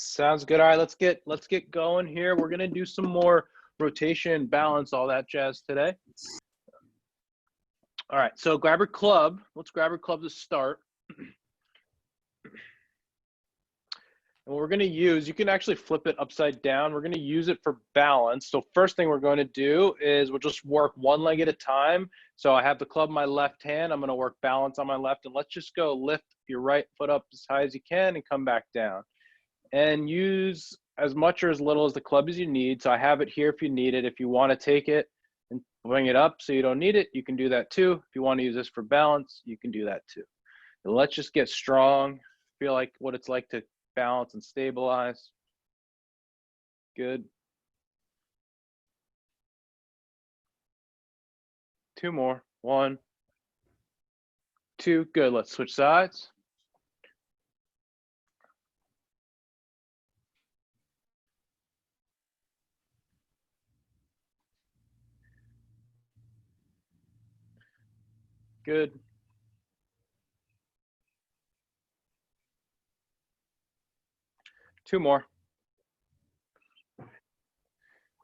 Sounds good. All right, let's get going here. We're gonna do some more rotation, balance, all that jazz today. All right, so grab your club. Let's grab your club to start. And what we're gonna use, you can actually flip it upside down. We're gonna use it for balance. So first thing we're going to do is we'll just work one leg at a time. So I have the club in my left hand. I'm gonna work balance on my left, and let's just go lift your right foot up as high as you can and come back down. And use as much or as little as the club as you need. So I have it here if you need it. If you want to take it and bring it up so you don't need it, you can do that too. If you want to use this for balance, you can do that too. And let's just get strong, feel like what it's like to balance and stabilize. Good. 2 more. 1, 2. Good. Let's switch sides. Good. Two more.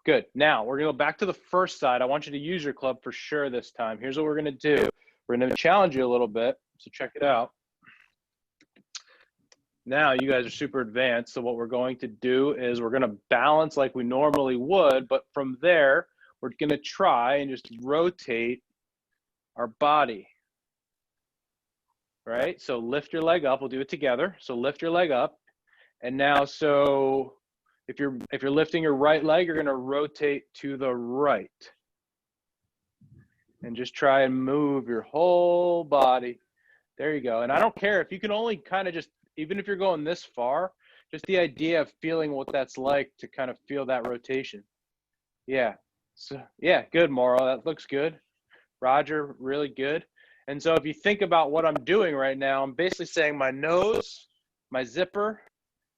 Good. Now we're gonna go back to the first side. I want you to use your club for sure this time. Here's what we're gonna do. We're gonna challenge you a little bit, so check it out. Now you guys are super advanced, so what we're going to do is we're gonna balance like we normally would, but from there, we're gonna try and just rotate our body, right? So lift your leg up, we'll do it together. So lift your leg up, and now so if you're lifting your right leg, you're gonna rotate to the right. And just try and move your whole body. There you go. And I don't care if you can only kind of just, even if you're going this far, just the idea of feeling what that's like to kind of feel that rotation. Yeah. So yeah, good, Mauro. That looks good. Roger, really good. And so if you think about what I'm doing right now, I'm basically saying my nose, my zipper,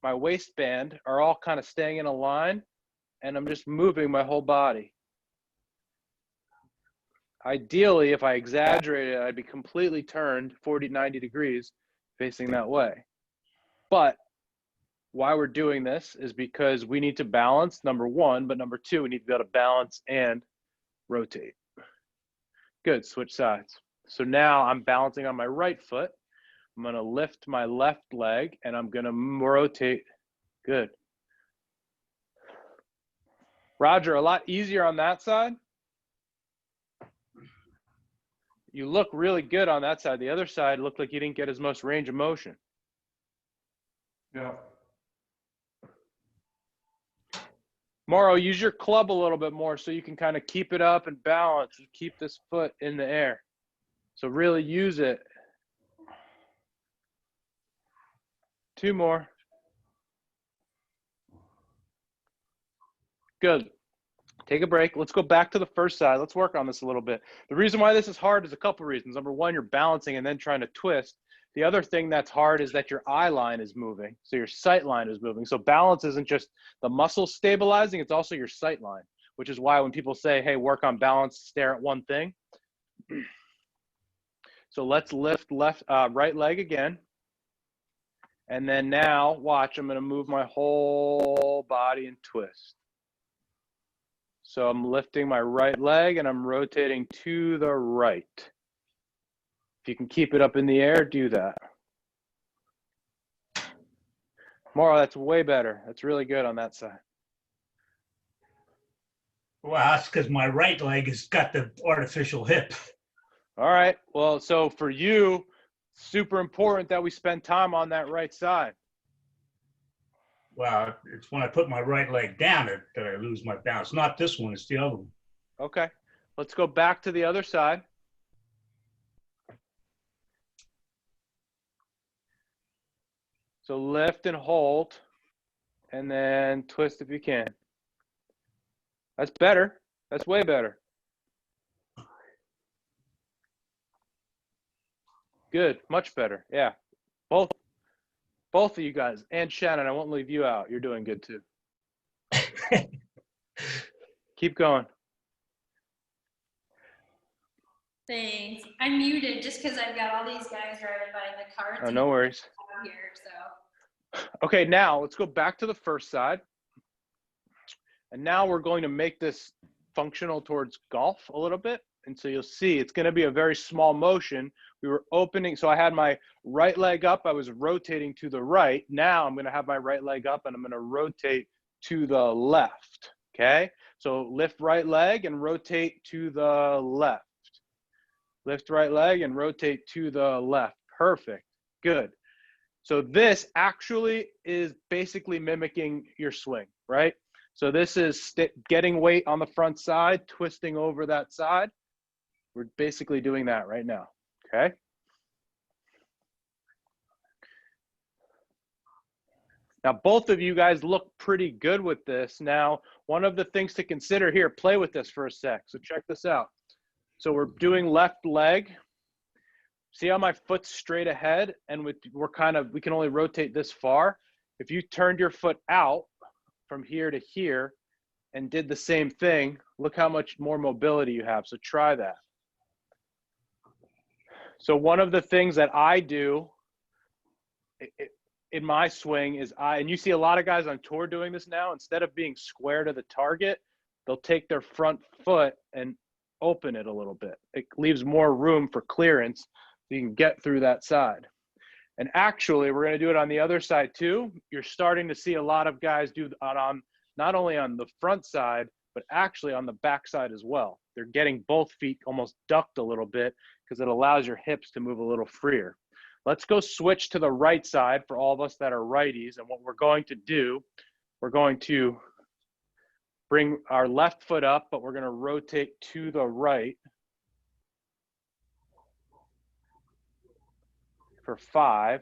my waistband are all kind of staying in a line, and I'm just moving my whole body. Ideally, if I exaggerated it, I'd be completely turned 40, 90 degrees facing that way. But why we're doing this is because we need to balance, number one, but number two, we need to be able to balance and rotate. Good, switch sides. So now I'm balancing on my right foot. I'm gonna lift my left leg and I'm gonna rotate. Good. Roger, a lot easier on that side. You look really good on that side. The other side looked like you didn't get as much range of motion. Yeah. Mauro, use your club a little bit more so you can kind of keep it up and balance and keep this foot in the air. So really use it. 2 more. Good. Take a break. Let's go back to the first side. Let's work on this a little bit. The reason why this is hard is a couple reasons. Number one, you're balancing and then trying to twist. The other thing that's hard is that your eye line is moving. So your sight line is moving. So balance isn't just the muscles stabilizing, it's also your sight line, which is why when people say, hey, work on balance, stare at one thing. So let's lift right leg again. And then now, watch, I'm gonna move my whole body and twist. So I'm lifting my right leg and I'm rotating to the right. If you can keep it up in the air, do that. Mauro, that's way better. That's really good on that side. Well, that's because my right leg has got the artificial hip. All right. Well, so for you, super important that we spend time on that right side. Well, it's when I put my right leg down that I lose my balance. Not this one, it's the other one. Okay. Let's go back to the other side. So lift and hold, and then twist if you can. That's better. That's way better. Good. Much better. Yeah. Both of you guys. And Shannon, I won't leave you out. You're doing good too. Keep going. Thanks. I'm muted just because I've got all these guys driving by in the car. Oh, no worries. Here, so. Okay, now let's go back to the first side. And now we're going to make this functional towards golf a little bit. And so you'll see it's going to be a very small motion. We were opening, so I had my right leg up. I was rotating to the right. Now I'm going to have my right leg up and I'm going to rotate to the left. Okay, so lift right leg and rotate to the left. Lift right leg and rotate to the left. Perfect. Good. So this actually is basically mimicking your swing, right? So this is getting weight on the front side, twisting over that side. We're basically doing that right now, okay? Now, both of you guys look pretty good with this. Now, one of the things to consider here, play with this for a sec. So check this out. So we're doing left leg. See how my foot's straight ahead and we can only rotate this far. If you turned your foot out from here to here and did the same thing, look how much more mobility you have. So try that. So one of the things that I do in my swing is and you see a lot of guys on tour doing this now, instead of being square to the target, they'll take their front foot and open it a little bit. It leaves more room for clearance so you can get through that side. And actually, we're going to do it on the other side too. You're starting to see a lot of guys do on not only on the front side, but actually on the back side as well. They're getting both feet almost ducked a little bit because it allows your hips to move a little freer. Let's go switch to the right side for all of us that are righties. And what we're going to do, we're going to bring our left foot up, but we're going to rotate to the right for 5.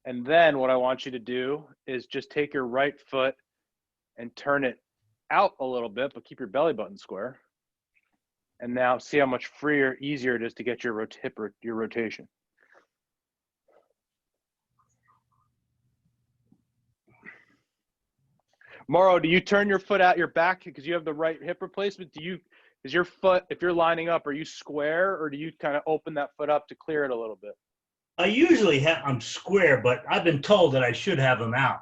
And then what I want you to do is just take your right foot and turn it out a little bit, but keep your belly button square. And now see how much freer, easier it is to get your rotation. Mauro, do you turn your foot out your back because you have the right hip replacement? Is your foot, if you're lining up, are you square or do you kind of open that foot up to clear it a little bit? I usually I'm square, but I've been told that I should have them out.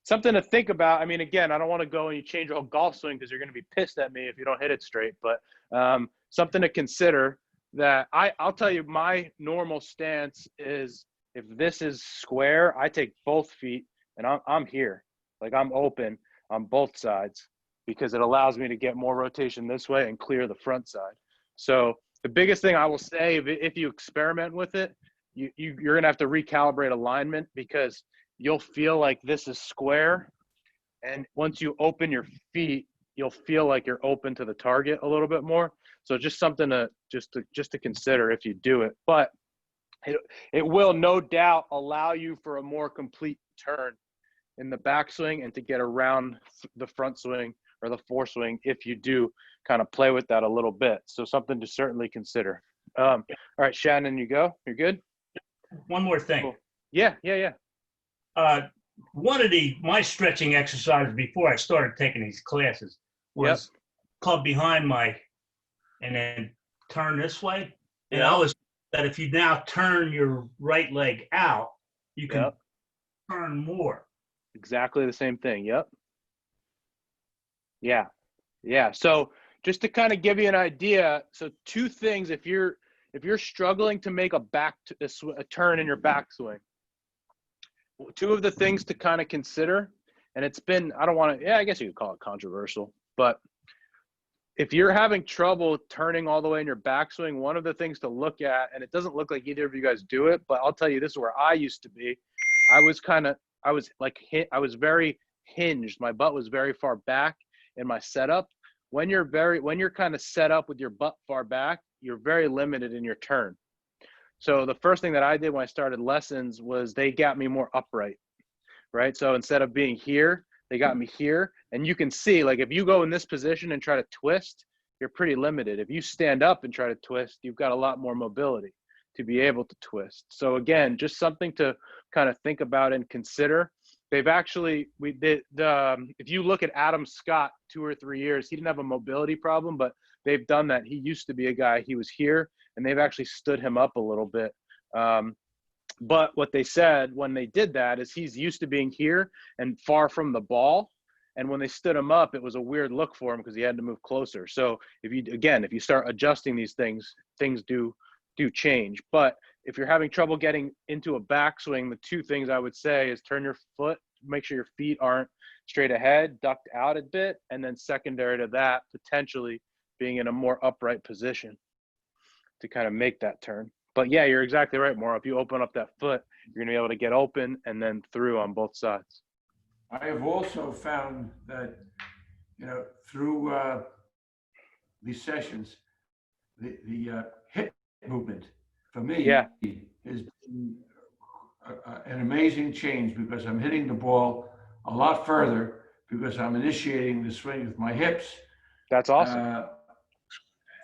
Something to think about. I mean, again, I don't want to go and you change your whole golf swing because you're going to be pissed at me if you don't hit it straight. But something to consider that I'll tell you my normal stance is if this is square, I take both feet and I'm here. Like I'm open on both sides because it allows me to get more rotation this way and clear the front side. So the biggest thing I will say, if you experiment with it, you're going to have to recalibrate alignment because you'll feel like this is square. And once you open your feet, you'll feel like you're open to the target a little bit more. So just something to just to consider if you do it. But it will no doubt allow you for a more complete turn in the backswing and to get around the front swing or the foreswing if you do kind of play with that a little bit. So something to certainly consider. All right, Shannon, you go. You're good? One more thing. Cool. Yeah. One of my stretching exercises before I started taking these classes was club behind and then turn this way. And I was that if you now turn your right leg out, you can turn more. Exactly the same thing. Yep. Yeah. So just to kind of give you an idea, so 2 things if you're struggling to make a turn in your backswing, 2 of the things to kind of consider, and it's been, I guess you could call it controversial, but if you're having trouble turning all the way in your backswing, one of the things to look at, and it doesn't look like either of you guys do it, but I'll tell you, this is where I used to be. I was very hinged. My butt was very far back in my setup. When you're kind of set up with your butt far back, you're very limited in your turn. So the first thing that I did when I started lessons was they got me more upright, right? So instead of being here, they got me here. And you can see, like, if you go in this position and try to twist, you're pretty limited. If you stand up and try to twist, you've got a lot more mobility to be able to twist. So again, just something to kind of think about and consider. They've actually, if you look at Adam Scott 2 or 3 years, he didn't have a mobility problem, but they've done that. He used to be a guy, he was here, and they've actually stood him up a little bit But what they said when they did that is he's used to being here and far from the ball. And when they stood him up, it was a weird look for him because he had to move closer. So if you start adjusting these things, things do change. But if you're having trouble getting into a backswing, the two things I would say is turn your foot, make sure your feet aren't straight ahead, ducked out a bit, and then secondary to that, potentially being in a more upright position to kind of make that turn. But yeah, you're exactly right, Mauro. If you open up that foot, you're going to be able to get open and then through on both sides. I have also found that, through these sessions, the hip movement for me has been an amazing change because I'm hitting the ball a lot further because I'm initiating the swing with my hips. That's awesome.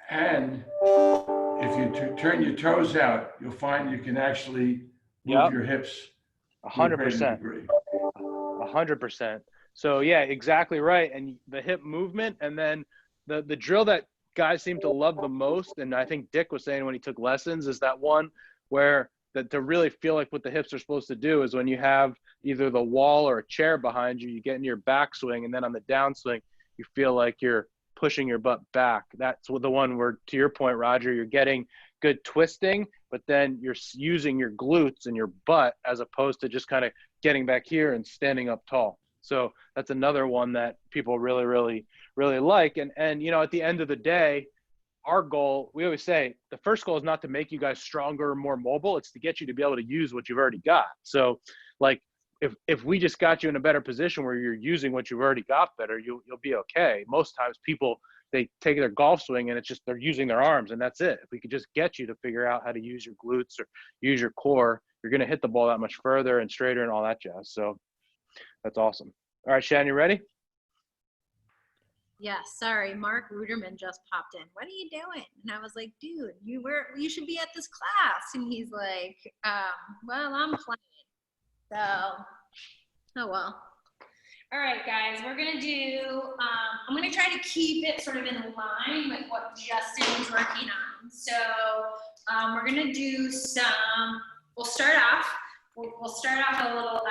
And if you turn your toes out, you'll find you can actually move your hips 100%. 100%. So yeah, exactly right. And the hip movement, and then the drill that guys seem to love the most, and I think Dick was saying when he took lessons, is that one where that to really feel like what the hips are supposed to do is when you have either the wall or a chair behind you, you get into your backswing, and then on the downswing, you feel like you're pushing your butt back. That's the one where, to your point, Roger, you're getting good twisting, but then you're using your glutes and your butt as opposed to just kind of getting back here and standing up tall. So that's another one that people really, really, really like. And at the end of the day, our goal, we always say, the first goal is not to make you guys stronger or more mobile. It's to get you to be able to use what you've already got. So like, if we just got you in a better position where you're using what you've already got better, you'll be okay. Most times people, they take their golf swing and it's just they're using their arms and that's it. If we could just get you to figure out how to use your glutes or use your core, you're going to hit the ball that much further and straighter and all that jazz. So that's awesome. All right, Shan, you ready? Yeah, sorry, Mark Ruderman just popped in. What are you doing? And I was like, dude, you should be at this class. And he's like, well, I'm playing. So, oh well. All right, guys, we're gonna do, I'm gonna try to keep it sort of in line with what Justin was working on. So we're gonna do we'll start off a little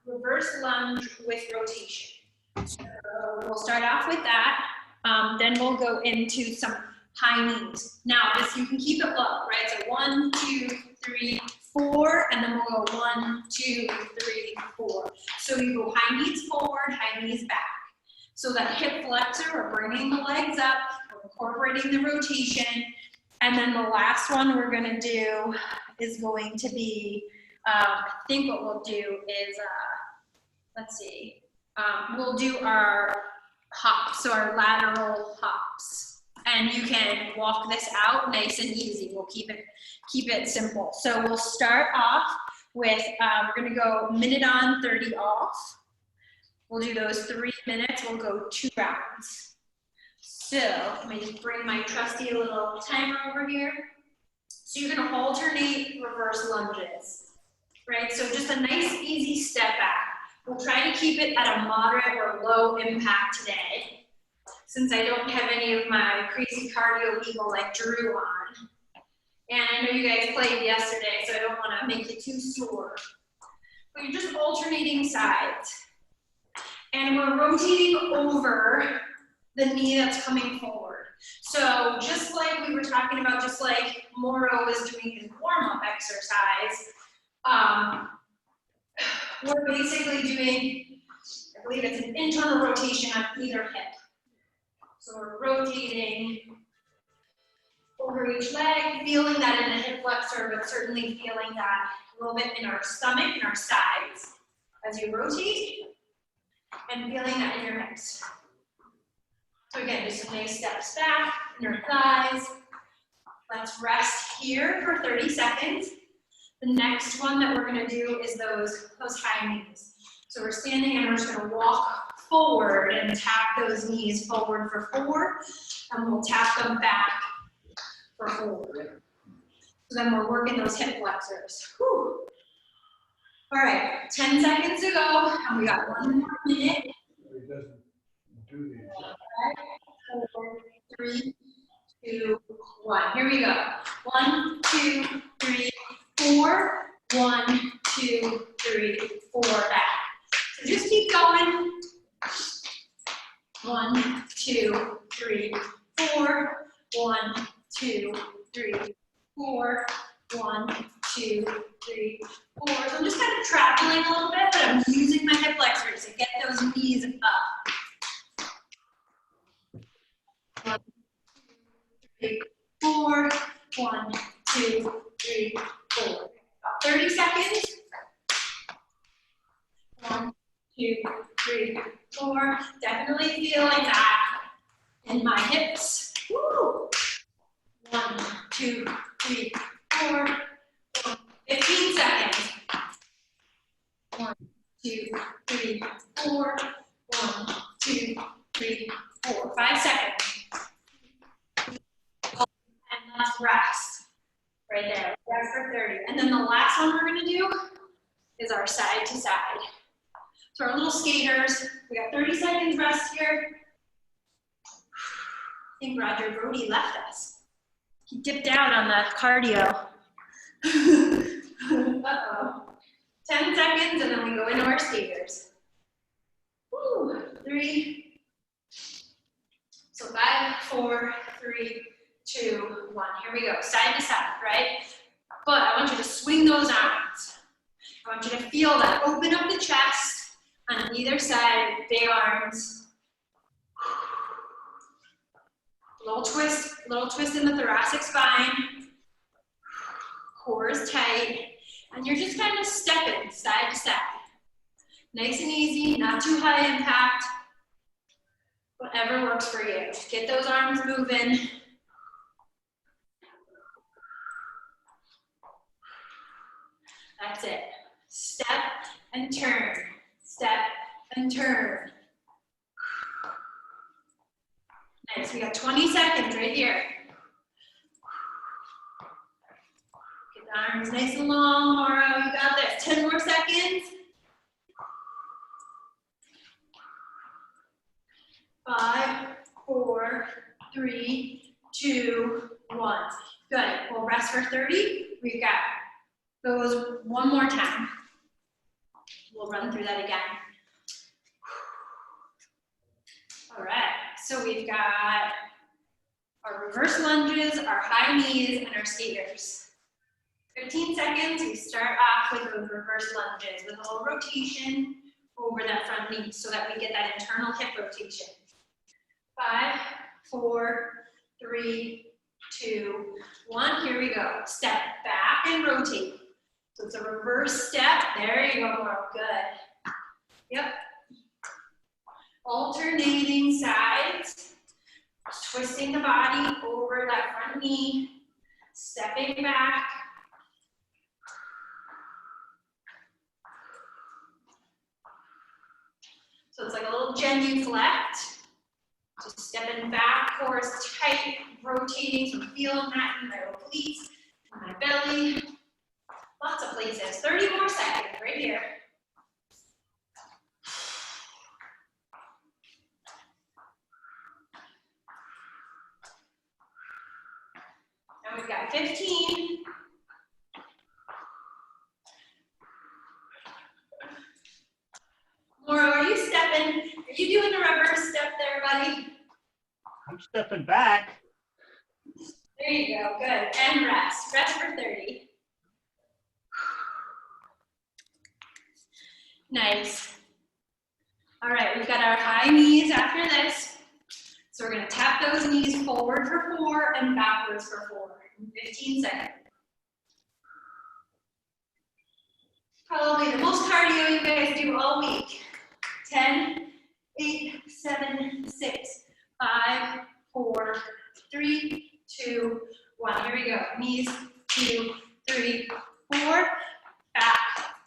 reverse lunge with rotation. So we'll start off with that. Then we'll go into some high knees. Now this, you can keep it low, right? So 1, 2, 3, 4, and then we'll go 1, 2, 3, 4. So you go high knees forward, high knees back. So that hip flexor, we're bringing the legs up, we're incorporating the rotation. And then the last one we're gonna do is going to be, I think what we'll do is, let's see, we'll do our hops, so our lateral hops. And you can walk this out nice and easy. We'll keep it simple. So we'll start off with, we're gonna go minute on, 30 off. We'll do those 3 minutes. We'll go 2 rounds. So let me just bring my trusty little timer over here. So you're gonna alternate reverse lunges, right? So just a nice, easy step back. We'll try to keep it at a moderate or low impact today, since I don't have any of my crazy cardio people like Drew on. And I know you guys played yesterday, so I don't want to make you too sore. But you're just alternating sides. And we're rotating over the knee that's coming forward. So just like we were talking about, just like Mauro was doing his warm-up exercise, we're basically doing, I believe it's an internal rotation on either hip. So we're rotating over each leg, feeling that in a hip flexor, but certainly feeling that a little bit in our stomach and our sides as you rotate, and feeling that in your hips. So again, just some nice steps back, in your thighs. Let's rest here for 30 seconds. The next one that we're gonna do is those high knees. So we're standing and we're just gonna walk forward and tap those knees forward for 4, and we'll tap them back for 4. So then we're working those hip flexors. Whew. All right, 10 seconds to go, and we got 1 more minute. It doesn't do these. 5, 4, 3, 2, 1. Here we go. 1, 2, 3, 4, 1, 2, 3, 4, back. So just keep going. 1, 2, 3, 4. 1, 2, 3, 4. 1, 2, 3, 4. So I'm just kind of traveling a little bit, but I'm using my hip flexors to get those knees up. 1, 2, 3, 4. 1, 2, 3, 4. About 30 seconds. 1, 2, 3, 4. Definitely feeling that in my hips. Woo! 1, 2, 3, 4. 15 seconds. 1, 2, 3, 4. 1, 2, 3, 4. 5 seconds. And let's rest. Right there. Rest for 30. And then the last one we're going to do is our side to side. So our little skaters, we got 30 seconds rest here. I think Roger Brody left us. He dipped out on the cardio. Uh-oh. 10 seconds and then we go into our skaters. Woo, 3. So 5, 4, 3, 2, 1. Here we go, side to side, right? But I want you to swing those arms. I want you to feel that. Open up the chest on either side, big arms. Little twist in the thoracic spine. Core is tight. And you're just kind of stepping side to side. Nice and easy, not too high impact. Whatever works for you. Get those arms moving. That's it. Step and turn. Step and turn. Nice, we got 20 seconds right here. Get the arms nice and long, Mauro, you got this. 10 more seconds. 5, 4, 3, 2, 1. Good, we'll rest for 30. We've got those one more time. We'll run through that again. All right, so we've got our reverse lunges, our high knees, and our skaters. 15 seconds, we start off with those reverse lunges with a little rotation over that front knee so that we get that internal hip rotation. 5, 4, 3, 2, 1. Here we go. Step back and rotate. So it's a reverse step. There you go, Mauro. Good. Yep. Alternating sides. Twisting the body over that front knee. Stepping back. So it's like a little genuflect. Just stepping back, core is tight, rotating, so I'm feeling that in my obliques, in my belly. Lots of places. 30 more seconds right here. Now we've got 15. Mauro, are you stepping? Are you doing the reverse step there, buddy? I'm stepping back. There you go, good. And rest. Rest for 30. Nice. All right, we've got our high knees after this. So we're gonna tap those knees forward for 4 and backwards for 4 in 15 seconds. Probably the most cardio you guys do all week. 10, 8, 7, 6, 5, 4, 3, 2, 1. Here we go. Knees, 2, 3, 4. Back,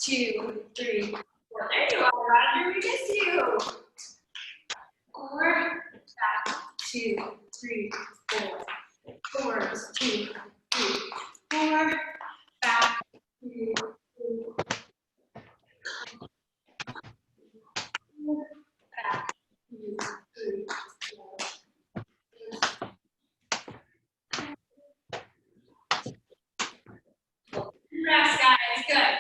2, 3, 4. There you are, Roger. We missed you. 4, back, 2, 3, 4. Forwards, 2, 3, 4. Back, 2, 3, 4. Back, 2, 3, 4. Rest, guys. Good.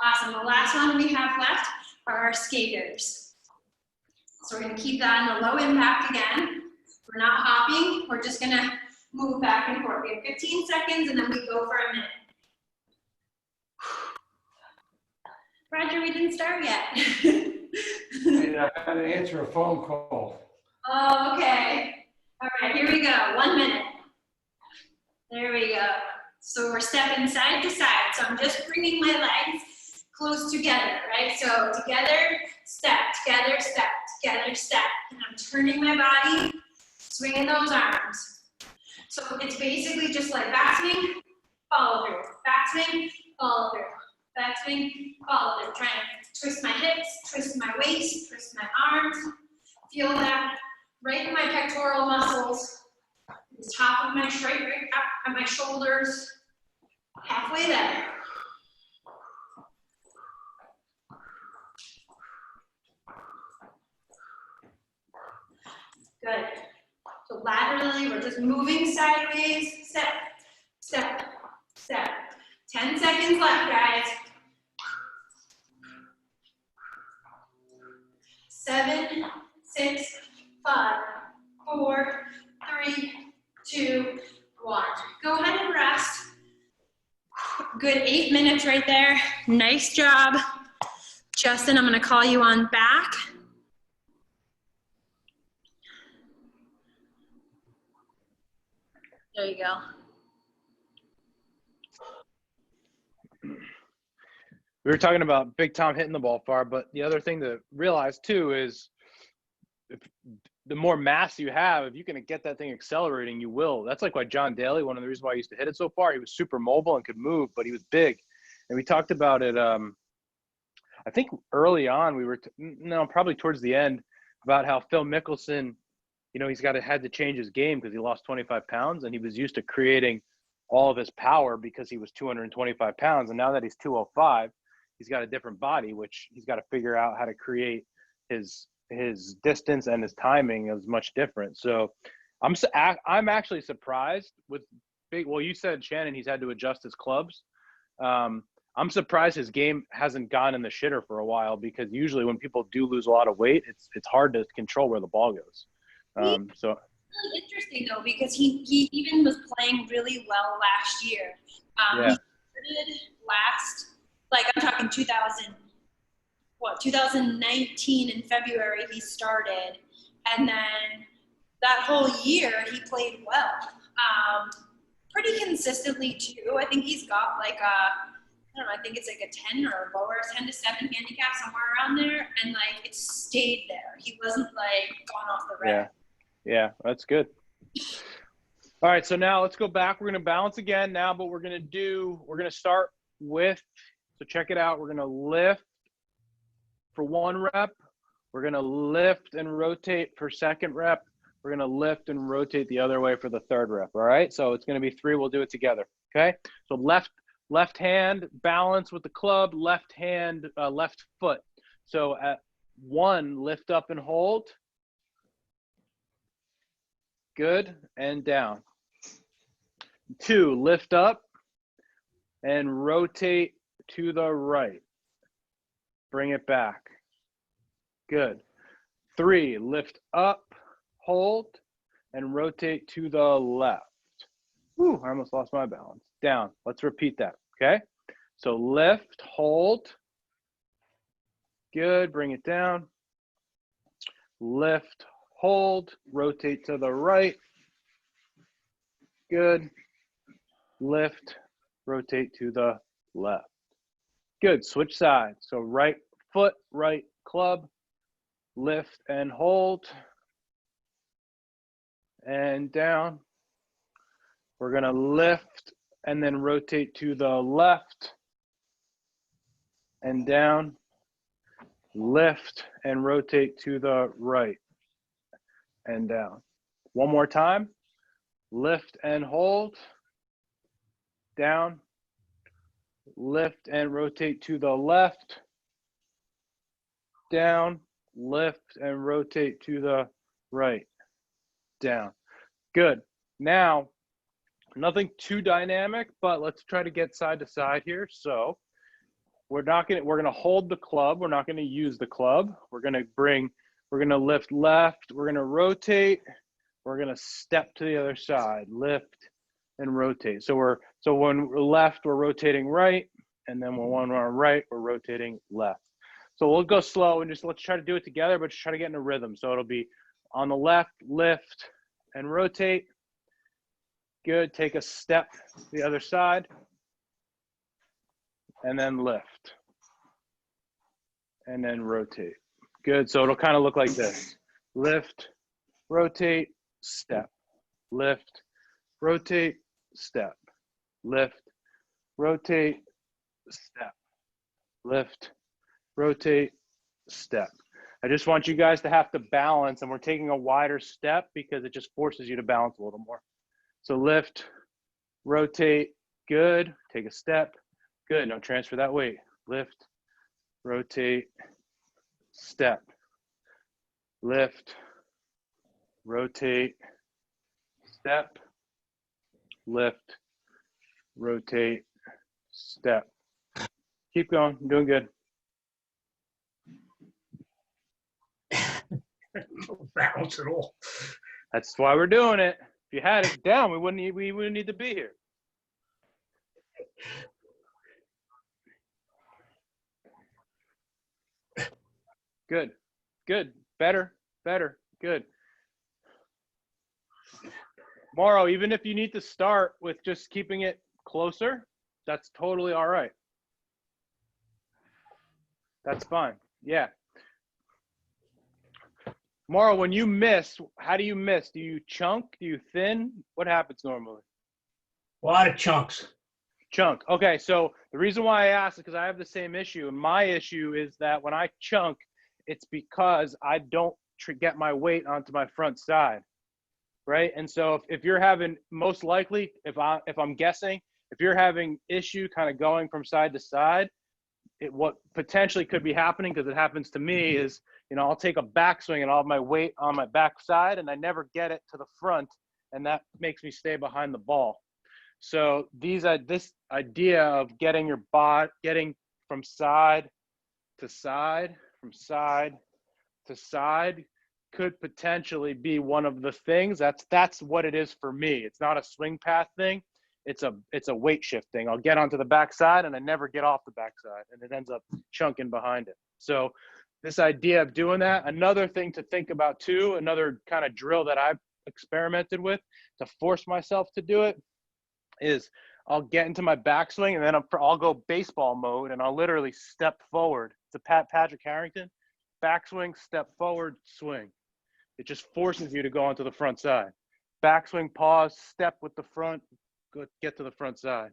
Awesome. The last one we have left are our skaters. So we're gonna keep that in the low impact again. We're not hopping, we're just gonna move back and forth. We have 15 seconds and then we go for a minute. Roger, we didn't start yet. I had to answer a phone call. Oh, okay. All right, here we go. 1 minute. There we go. So we're stepping side to side. So I'm just bringing my legs close together, right? So together, step, together, step, together, step. And I'm turning my body, swinging those arms. So it's basically just like back swing, follow through, back swing, follow through, back swing, follow through. Trying to twist my hips, twist my waist, twist my arms. Feel that right in my pectoral muscles, the top of my right up at my shoulders, halfway there. Good. So laterally, we're just moving sideways, step, step, step. 10 seconds left, guys. 7, 6, 5, 4, 3, 2, 1. Go ahead and rest. Good 8 minutes right there. Nice job. Justin, I'm gonna call you on back. There you go. We were talking about Big Tom hitting the ball far, but the other thing to realize too is if the more mass you have, if you can get that thing accelerating, you will. That's like why John Daly, one of the reasons why I used to hit it so far, he was super mobile and could move, but he was big. And we talked about it, I think early on, we were, probably towards the end, about how Phil Mickelson, you know, had to change his game because he lost 25 pounds and he was used to creating all of his power because he was 225 pounds. And now that he's 205, he's got a different body, which he's got to figure out how to create his distance, and his timing is much different. So I'm actually surprised with well, you said, Shannon, he's had to adjust his clubs. I'm surprised his game hasn't gone in the shitter for a while, because usually when people do lose a lot of weight, it's hard to control where the ball goes. So really interesting though, because he even was playing really well last year. Yeah. He started last, like I'm talking 2019 in February he started, and then that whole year he played well, pretty consistently too. I think he's got like I don't know, I think it's like a 10 or lower, 10 to 7 handicap, somewhere around there, and like it stayed there. He wasn't like gone off the rail. Yeah, that's good. All right, so now let's go back. We're going to balance again now, but we're going to start with, so check it out. We're going to lift for 1 rep. We're going to lift and rotate for 2nd rep. We're going to lift and rotate the other way for the 3rd rep. All right, so it's going to be 3. We'll do it together. Okay, so left hand balance with the club, left hand, left foot. So at 1, lift up and hold. Good, and down. 2, lift up and rotate to the right. Bring it back. Good. 3, lift up, hold, and rotate to the left. Whew, I almost lost my balance. Down. Let's repeat that, okay? So lift, hold. Good, bring it down. Lift, hold, rotate to the right. Good. Lift, rotate to the left. Good, switch sides. So right foot, right club, lift and hold, and down. We're gonna lift and then rotate to the left and down. Lift and rotate to the right and down. One more time. Lift and hold, down. Lift and rotate to the left, down. Lift and rotate to the right, down. Good. Now, nothing too dynamic, but let's try to get side to side here. So we're going to hold the club. We're not going to use the club. We're going to lift left. We're going to rotate. We're going to step to the other side, lift and rotate. So when we're left, we're rotating right. And then when we're right, we're rotating left. So we'll go slow and let's try to do it together, but just try to get in a rhythm. So it'll be on the left, lift and rotate. Good. Take a step to the other side and then lift and then rotate. Good. So it'll kind of look like this. Lift, rotate, step, lift, rotate, step, lift, rotate, step, lift, rotate, step. I just want you guys to have to balance, and we're taking a wider step because it just forces you to balance a little more. So lift, rotate, good. Take a step, good. Now transfer that weight. Lift, rotate, step, lift, rotate, step, lift, rotate, step. Keep going. I'm doing good. No balance at all. That's why we're doing it. If you had it down, we wouldn't need to be here. Good. Good. Better. Good. Morrow, even if you need to start with just keeping it closer, that's totally all right. That's fine. Yeah. Morrow, when you miss, how do you miss? Do you chunk? Do you thin? What happens normally? A lot of chunks. Chunk. Okay, so the reason why I asked is because I have the same issue. And my issue is that when I chunk, it's because I don't get my weight onto my front side, right? And so if you're having, most likely, if I'm guessing, if you're having issue kind of going from side to side, what potentially could be happening, because it happens to me, is, you know, I'll take a backswing and I'll have my weight on my back side and I never get it to the front, and that makes me stay behind the ball. So this idea of getting your bot, getting from side to side, from side to side, could potentially be one of the things. That's what it is for me. It's not a swing path thing. It's a weight shift thing. I'll get onto the backside and I never get off the backside, and it ends up chunking behind it. So this idea of doing that, another thing to think about too, another kind of drill that I've experimented with to force myself to do it, is I'll get into my backswing and then I'll go baseball mode and I'll literally step forward. It's a Patrick Harrington, backswing, step forward, swing. It just forces you to go onto the front side. Backswing, pause, step with the front, get to the front side.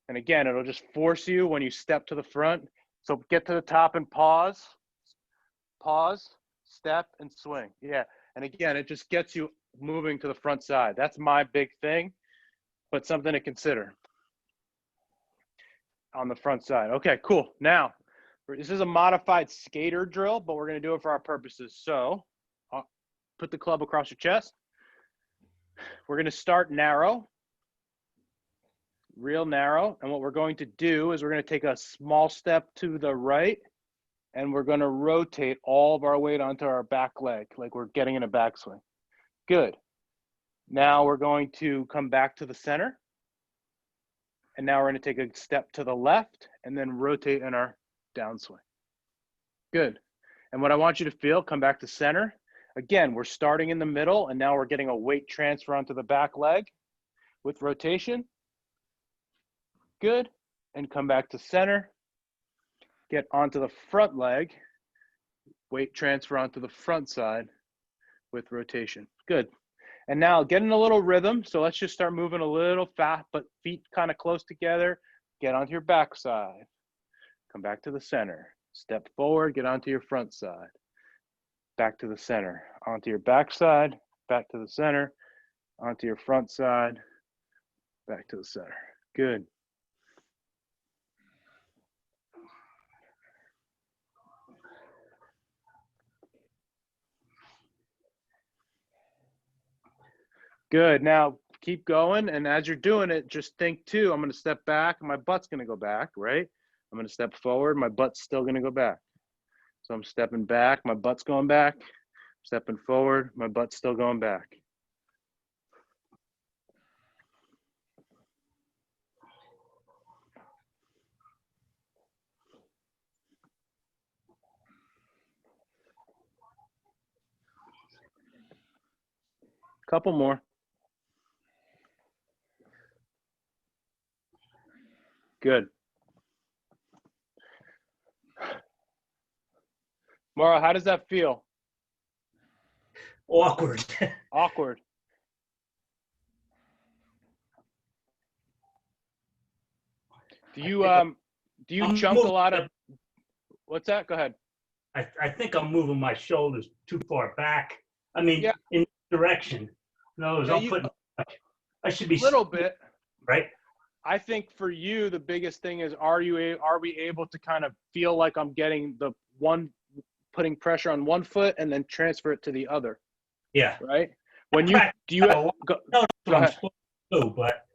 And again, it'll just force you when you step to the front. So get to the top and pause, step and swing. Yeah. And again, it just gets you moving to the front side. That's my big thing, but something to consider on the front side. Okay, cool. Now, this is a modified skater drill, but we're going to do it for our purposes. So I'll put the club across your chest. We're going to start narrow, real narrow. And what we're going to do is we're going to take a small step to the right, and we're going to rotate all of our weight onto our back leg, like we're getting in a backswing. Good. Now we're going to come back to the center. And now we're going to take a step to the left and then rotate in our downswing. Good. And what I want you to feel, come back to center. Again, we're starting in the middle, and now we're getting a weight transfer onto the back leg with rotation. Good. And come back to center. Get onto the front leg. Weight transfer onto the front side with rotation. Good. And now get in a little rhythm. So let's just start moving a little fast, but feet kind of close together. Get onto your back side. Come back to the center. Step forward, get onto your front side. Back to the center. Onto your back side, back to the center. Onto your front side, back to the center. Good. Good. Now keep going. And as you're doing it, just think too, I'm going to step back and my butt's going to go back, right? I'm going to step forward. My butt's still going to go back. So I'm stepping back. My butt's going back. Stepping forward. My butt's still going back. Couple more. Good. Mauro, how does that feel? Awkward. Awkward. Do you chunk a lot of, what's that? Go ahead. I think I'm moving my shoulders too far back. I mean, Yeah. in direction. No, Yeah, I'm putting. I should be a little bit, right. I think for you, the biggest thing is, are we able to kind of feel like I'm getting the one, putting pressure on one foot and then transfer it to the other? Yeah. Right. When you go ahead. But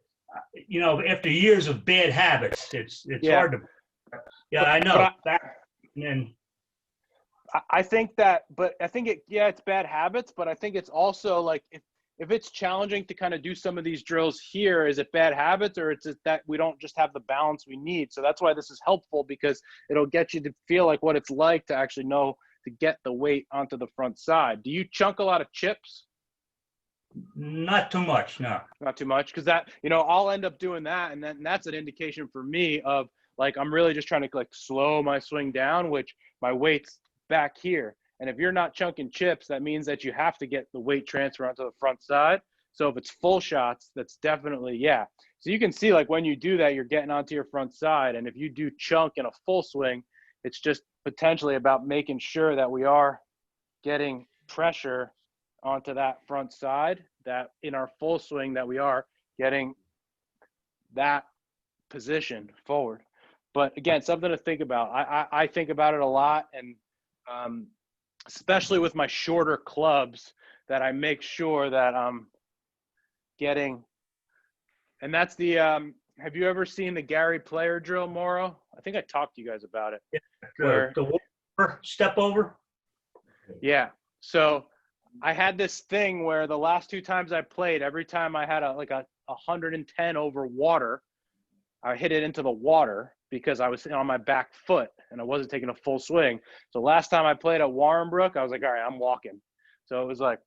you know, after years of bad habits, it's hard to. Yeah, I know. I think that, but I think it's bad habits, but I think it's also like if it's challenging to kind of do some of these drills here, is it bad habits, or it's that we don't just have the balance we need? So that's why this is helpful, because it'll get you to feel like what it's like to actually know to get the weight onto the front side. Do you chunk a lot of chips? Not too much, no. Not too much, because that, you know, I'll end up doing that, and then that's an indication for me of like I'm really just trying to like slow my swing down, which my weight's back here. And if you're not chunking chips, that means that you have to get the weight transfer onto the front side. So if it's full shots, that's definitely, yeah. So you can see like when you do that, you're getting onto your front side. And if you do chunk in a full swing, it's just potentially about making sure that we are getting pressure onto that front side, that in our full swing that we are getting that position forward. But again, something to think about. I think about it a lot, and especially with my shorter clubs, that I make sure that I'm getting, and that's the, have you ever seen the Gary Player drill, Mauro? I think I talked to you guys about it. Yeah, the step over? Yeah. So I had this thing where the last 2 times I played, every time I had a 110 over water, I hit it into the water because I was on my back foot and I wasn't taking a full swing. So last time I played at Warrenbrook, I was like, all right, I'm walking. So it was like,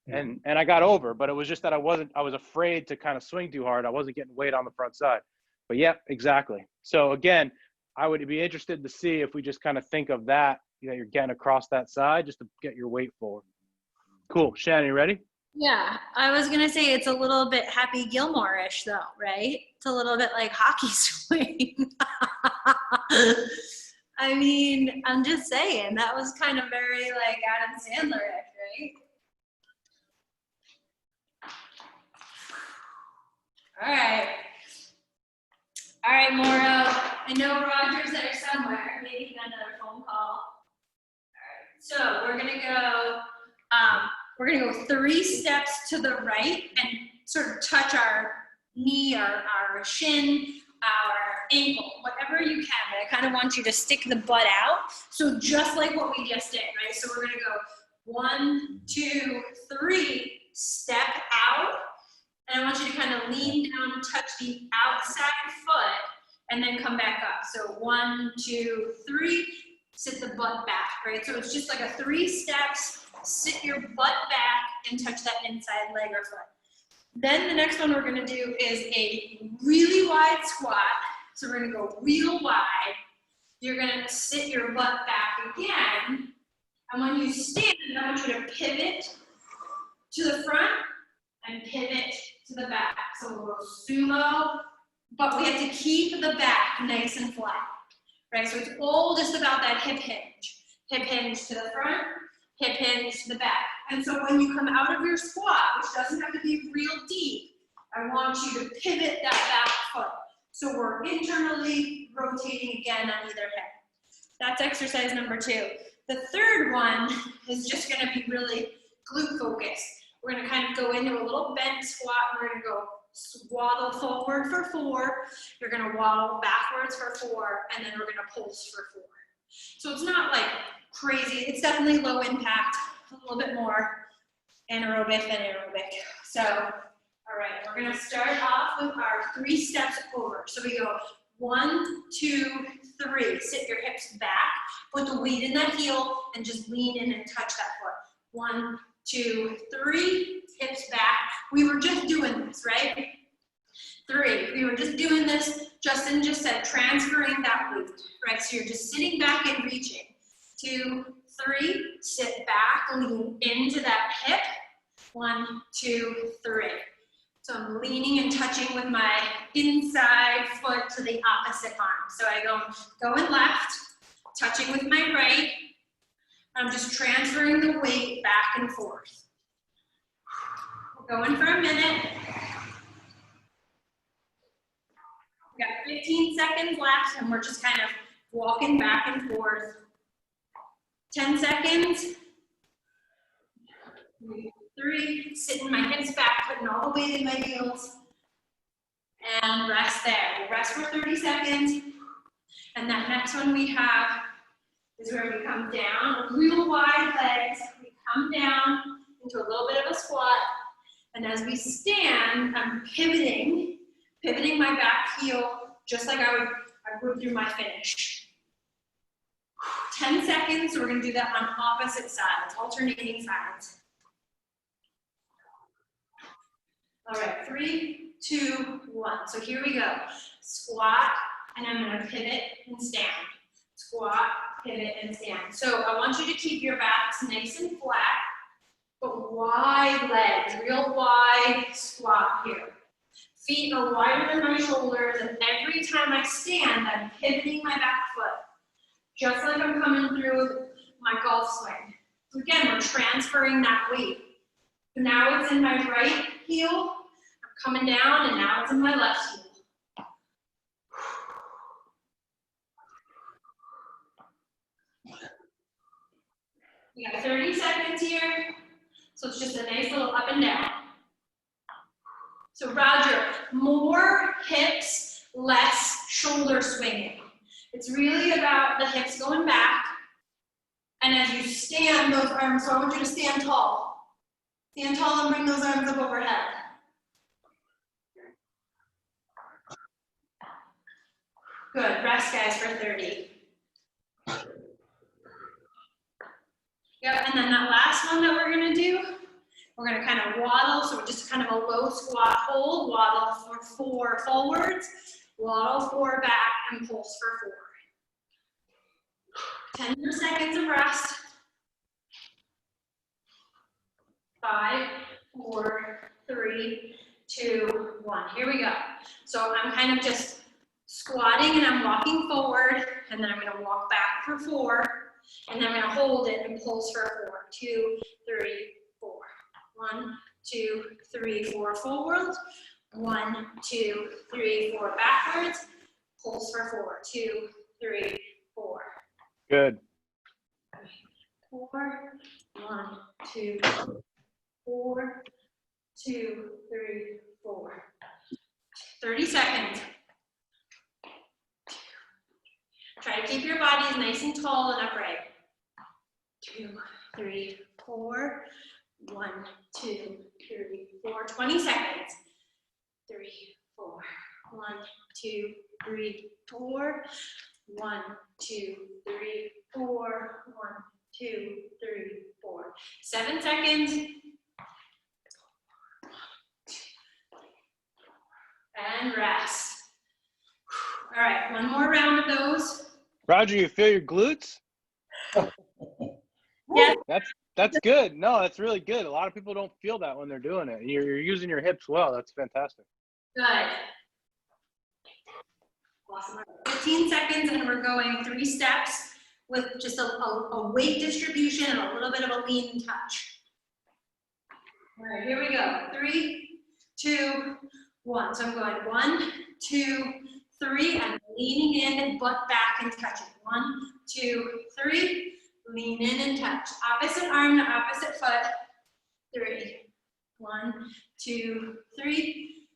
and I got over, but it was just that I was afraid to kind of swing too hard. I wasn't getting weight on the front side. But yeah, exactly. So again, I would be interested to see if we just kind of think of that, you know, you're getting across that side just to get your weight forward. Cool. Shannon, you ready? Yeah, I was gonna say it's a little bit Happy Gilmore-ish though, right? It's a little bit like hockey swing. I mean, I'm just saying that was kind of very like Adam Sandler-ish, right? All right, Mauro. I know Roger's there somewhere. Maybe he got another phone call. All right, so we're gonna go 3 steps to the right and sort of touch our knee, our shin, our ankle, whatever you can. But I kind of want you to stick the butt out. So just like what we just did, right? So we're gonna go 1, 2, 3, step out. And I want you to kind of lean down and touch the outside foot and then come back up. So 1, 2, 3, sit the butt back, right? So it's just like a 3 steps, sit your butt back and touch that inside leg or foot. Then the next one we're gonna do is a really wide squat. So we're gonna go real wide. You're gonna sit your butt back again. And when you stand, I want you to pivot to the front and pivot to the back. So we'll go sumo, but we have to keep the back nice and flat, right? So it's all just about that hip hinge. Hip hinge to the front, hip hinge to the back. And so when you come out of your squat, which doesn't have to be real deep, I want you to pivot that back foot. So we're internally rotating again on either hip. That's exercise number 2. The third one is just gonna be really glute focused. We're gonna kind of go into a little bent squat. We're gonna go waddle forward for 4. You're gonna waddle backwards for 4, and then we're gonna pulse for 4. So it's not like crazy. It's definitely low impact, a little bit more anaerobic than aerobic. So, all right, we're gonna start off with our 3 steps over. So we go 1, 2, 3. Sit your hips back, put the weight in that heel, and just lean in and touch that foot. 1, 2, 3, hips back. We were just doing this, right? 3, we were just doing this. Justin just said transferring that weight, right? So you're just sitting back and reaching. 2, 3, sit back, lean into that hip. 1, 2, 3. So I'm leaning and touching with my inside foot to the opposite arm. So I go going left, touching with my right. I'm just transferring the weight back and forth. We're going for a minute. We got 15 seconds left, and we're just kind of walking back and forth. 10 seconds. 3, sitting my hips back, putting all the weight in my heels. And rest there. We'll rest for 30 seconds. And that next one we have is where we come down, real wide legs. We come down into a little bit of a squat. And as we stand, I'm pivoting my back heel, just like I would through my finish. 10 seconds, so we're gonna do that on opposite sides, alternating sides. All right, 3, 2, 1. So here we go. Squat, and I'm gonna pivot and stand. Squat, pivot, and stand. So I want you to keep your backs nice and flat, but wide legs, real wide squat here. Feet are wider than my shoulders, and every time I stand, I'm pivoting my back foot, just like I'm coming through my golf swing. So again, we're transferring that weight. So now it's in my right heel, I'm coming down, and now it's in my left heel. We got 30 seconds here, so it's just a nice little up and down. So Roger, more hips, less shoulder swinging. It's really about the hips going back, and as you stand, those arms, so I want you to stand tall. Stand tall and bring those arms up overhead. Good, rest guys for 30. Yeah, and then that last one that we're gonna do, we're gonna kind of waddle, so we're just kind of a low squat hold, waddle for 4 forwards, waddle 4 back, and pulse for 4. 10 more seconds of rest. 5, 4, 3, 2, 1. Here we go. So I'm kind of just squatting and I'm walking forward, and then I'm gonna walk back for 4, and then I'm gonna hold it and pulse for 4. 2, 3, 4. 1, 2, 3, 4 forward. 1, 2, 3, 4 backwards. Pulse for 4. 2, 3, 4. Good. 4. 1, 2, 4. 2, 3, 4. 30 seconds. Try to keep your bodies nice and tall and upright. 2, 3, 4. 1, 2, 3, 4. 20 seconds. 3, 4. 1, 2, 3, 4. 1, 2, 3, 4. 1, 2, 3, 4. 7 seconds. And rest. All right, one more round of those. Roger, you feel your glutes? Yes. That's good. No, that's really good. A lot of people don't feel that when they're doing it. And you're using your hips well. That's fantastic. Good. Awesome. 15 seconds, and we're going 3 steps with just a weight distribution and a little bit of a lean touch. All right, here we go. 3, 2, 1. So I'm going 1, 2, 3. I'm leaning in and butt back and touching. 1, 2, 3. Lean in and touch. Opposite arm to opposite foot. 3. 1, 2, 3.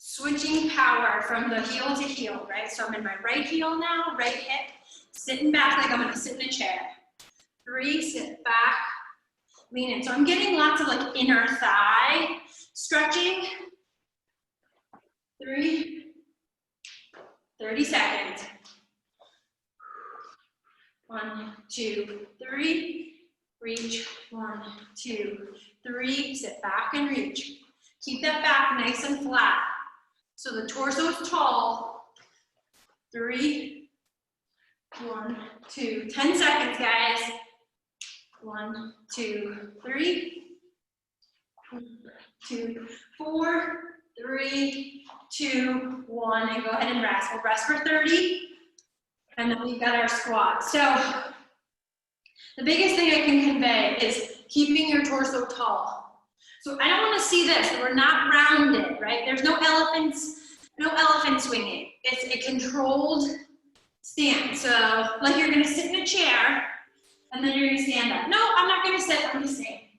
switching power from the heel to heel, right? So I'm in my right heel now, right hip, sitting back like I'm gonna sit in a chair. 3, sit back, lean in. So I'm getting lots of like inner thigh stretching. 3, 30 seconds. 1, 2, 3, reach. 1, 2, 3, sit back and reach. Keep that back nice and flat. So the torso is tall. 3, 1, 2, 10 seconds, guys. 1, 2, 3, 2, 4, 3, 2, 1, and go ahead and rest. We'll rest for 30, and then we've got our squat. So the biggest thing I can convey is keeping your torso tall. So I don't want to see this. We're not rounded, right? There's no elephant swinging. It's a controlled stance. So like you're going to sit in a chair, and then you're going to stand up. No, I'm not going to sit. I'm just saying.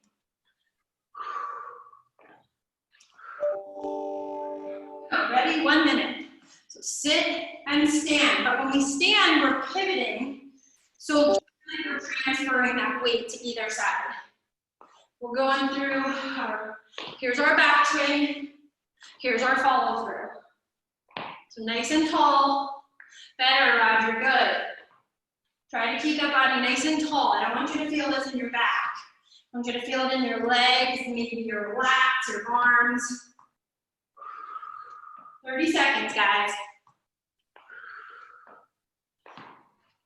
Ready? 1 minute. So sit and stand. But when we stand, we're pivoting. So we're transferring that weight to either side. We're going through here's our back swing. Here's our follow through. So nice and tall. Better, Roger. Good. Try to keep that body nice and tall. I don't want you to feel this in your back. I want you to feel it in your legs, maybe your lats, your arms. 30 seconds, guys.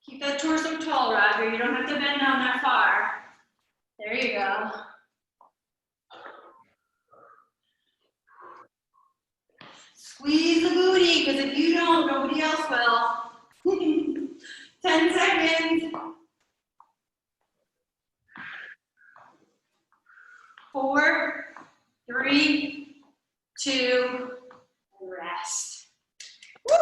Keep that torso tall, Roger. You don't have to bend down that far. There you go. Squeeze the booty, because if you don't, nobody else will. 10 seconds. 4, 3, 2, rest. Woo!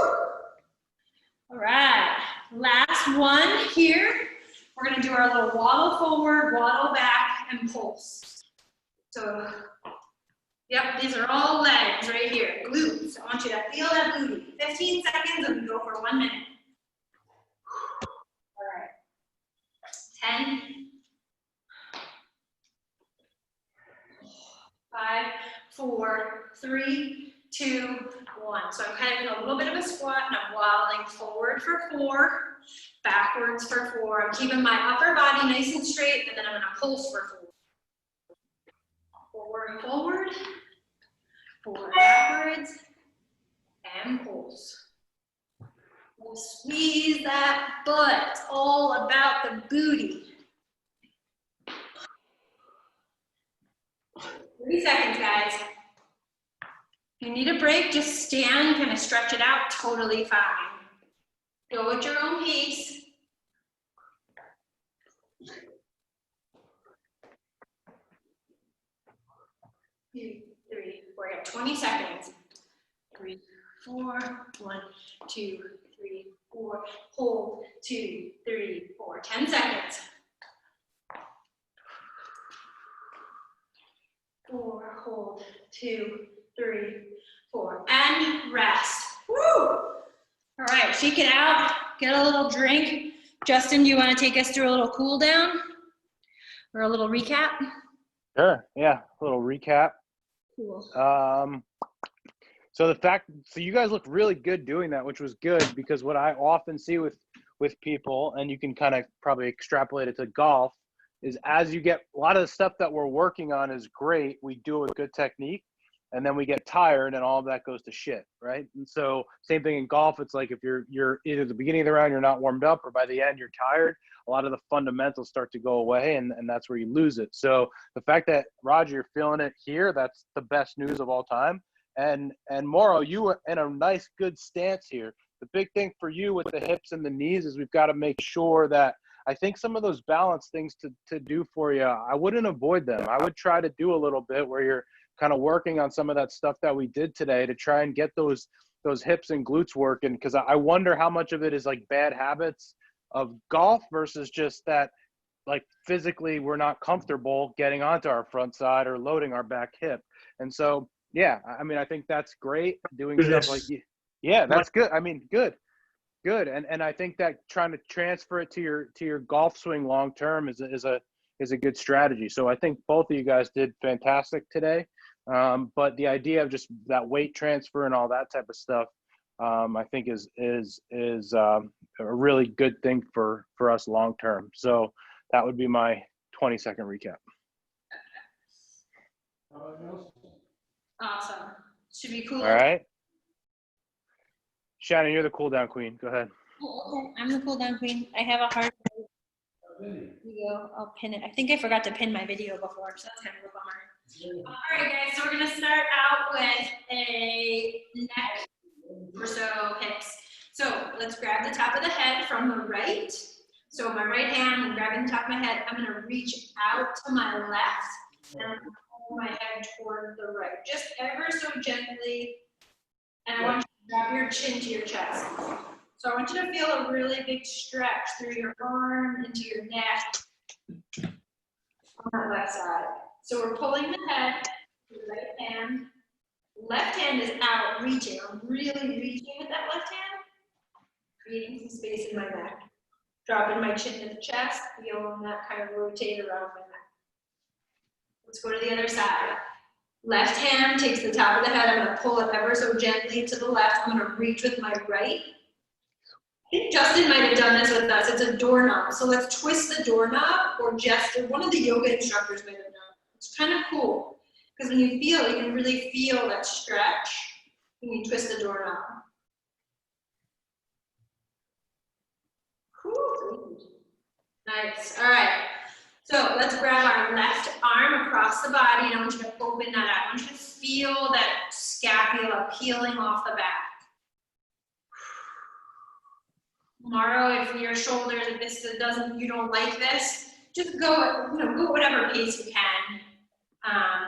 All right, last one here. We're gonna do our little waddle forward, waddle back, and pulse. So, yep, these are all legs right here, glutes. I want you to feel that booty. 15 seconds and we go for 1 minute. All right, 10, 5, 4, 3, 2, 1. So I'm kind of in a little bit of a squat and I'm waddling forward for 4, backwards for 4. I'm keeping my upper body nice and straight, and then I'm gonna pulse for 4. Forward, forward, 4 backwards, and pulse. We'll squeeze that butt. It's all about the booty. 30 seconds, guys. If you need a break, just stand, kind of stretch it out, totally fine. Go at your own pace. 2, 3, 4. You got 20 seconds. 3, 4. 1, 2, 3, 4. Hold. 2, 3, 4. 10 seconds. 4. Hold. 2, 3, 4. And rest. Woo! All right, shake it out. Get a little drink. Justin, do you want to take us through a little cool down or a little recap? Sure. Yeah. A little recap. Cool. So you guys look really good doing that, which was good, because what I often see with people, and you can kind of probably extrapolate it to golf, is as you get a lot of the stuff that we're working on is great. We do it with good technique, and then we get tired and all of that goes to shit, right? And so same thing in golf. It's like if you're either at the beginning of the round, you're not warmed up, or by the end you're tired, a lot of the fundamentals start to go away, and that's where you lose it. So the fact that, Roger, you're feeling it here, that's the best news of all time. And Mauro, you were in a nice, good stance here. The big thing for you with the hips and the knees is we've got to make sure that, I think some of those balance things to do for you, I wouldn't avoid them. I would try to do a little bit where you're kind of working on some of that stuff that we did today to try and get those hips and glutes working, because I wonder how much of it is like bad habits of golf versus just that, like, physically we're not comfortable getting onto our front side or loading our back hip. And so Yeah, I mean, I think that's great. Doing stuff like, yeah, that's good. I mean, good. And I think that trying to transfer it to your golf swing long term is a good strategy. So I think both of you guys did fantastic today. But the idea of just that weight transfer and all that type of stuff, I think is a really good thing for us long term. So that would be my 20-second recap. Awesome. Should be cool. All right. Shannon, you're the cool down queen. Go ahead. Oh, okay. I'm the cool down queen. I have a hard video. I'll pin it. I think I forgot to pin my video before, so that's kind of a bummer. All right, guys. So we're gonna start out with a neck, torso, hips. So let's grab the top of the head from the right. So my right hand, I'm grabbing the top of my head. I'm gonna reach out to my left, and I'm gonna pull my head toward the right, just ever so gently. And I want you to drop your chin to your chest. So I want you to feel a really big stretch through your arm, into your neck, on that left side. So we're pulling the head, the right hand. Left hand is out, reaching. I'm really reaching with that left hand, creating some space in my neck. Dropping my chin to the chest, feeling that kind of rotate around my neck. Let's go to the other side. Left hand takes the top of the head. I'm going to pull it ever so gently to the left. I'm going to reach with my right. I think Justin might have done this with us. It's a doorknob. So let's twist the doorknob, or just one of the yoga instructors might have done it. It's kind of cool because when you feel, you can really feel that stretch when you twist the doorknob. Cool. Nice. All right. So let's grab our left arm across the body, and I want you to open that up. I want you to feel that scapula peeling off the back. Tomorrow, if your shoulders, if this doesn't, you don't like this, just go, go whatever pace you can.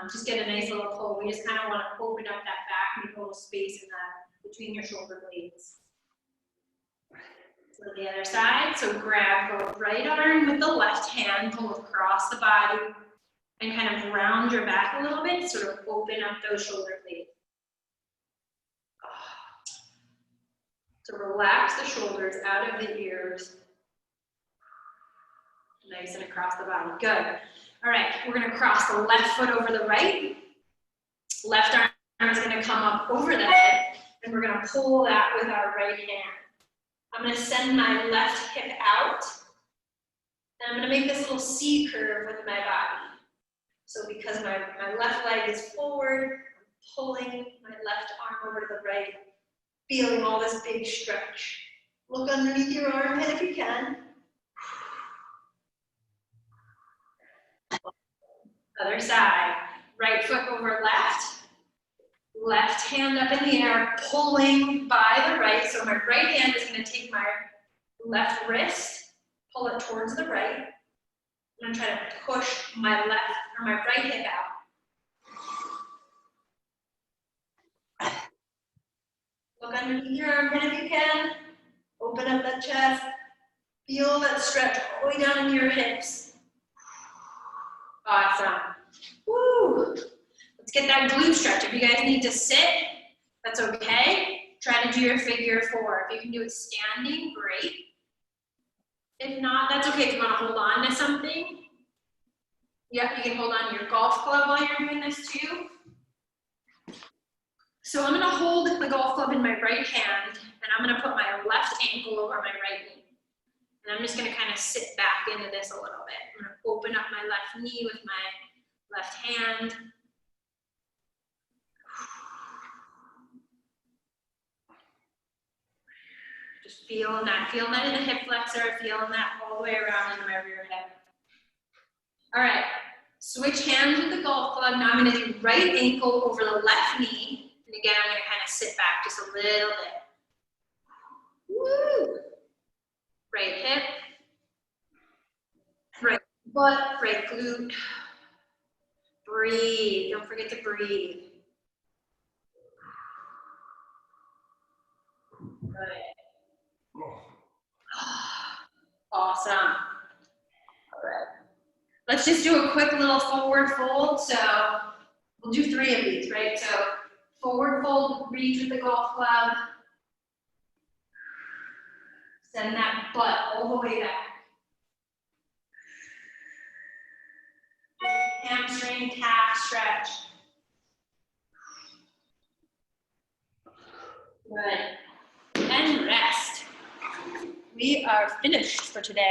Just get a nice little pull. We just kind of want to open up that back, make a little space in that between your shoulder blades. So the other side, so grab the right arm with the left hand, pull across the body, and kind of round your back a little bit, sort of open up those shoulder blades. So relax the shoulders out of the ears. Nice and across the body. Good. All right, we're going to cross the left foot over the right. Left arm is going to come up over the head, and we're going to pull that with our right hand. I'm going to send my left hip out, and I'm going to make this little C curve with my body. So because my left leg is forward, I'm pulling my left arm over to the right, feeling all this big stretch. Look underneath your armpit if you can. Other side, right foot over left. Left hand up in the air, pulling by the right. So my right hand is going to take my left wrist, pull it towards the right. I'm going to try to push my left or my right hip out. Look underneath your armpit if you can. Open up that chest. Feel that stretch all the way down into your hips. Awesome. Woo! Let's get that glute stretch. If you guys need to sit, that's okay. Try to do your figure 4. If you can do it standing, great. If not, that's okay if you want to hold on to something. Yep, you can hold on to your golf club while you're doing this too. So I'm going to hold the golf club in my right hand, and I'm going to put my left ankle over my right knee. And I'm just going to kind of sit back into this a little bit. I'm going to open up my left knee with my left hand. Just feeling that in the hip flexor, feeling that all the way around in my rear hip. All right, switch hands with the golf club. Now I'm going to do right ankle over the left knee. And again, I'm going to kind of sit back just a little bit. Woo! Right hip. Right butt, right glute. Breathe. Don't forget to breathe. Good. Awesome. All right. Let's just do a quick little forward fold. So we'll do 3 of these, right? So Forward fold, reach with the golf club. Send that butt all the way back. Hamstring, calf stretch. Good. And rest. We are finished for today.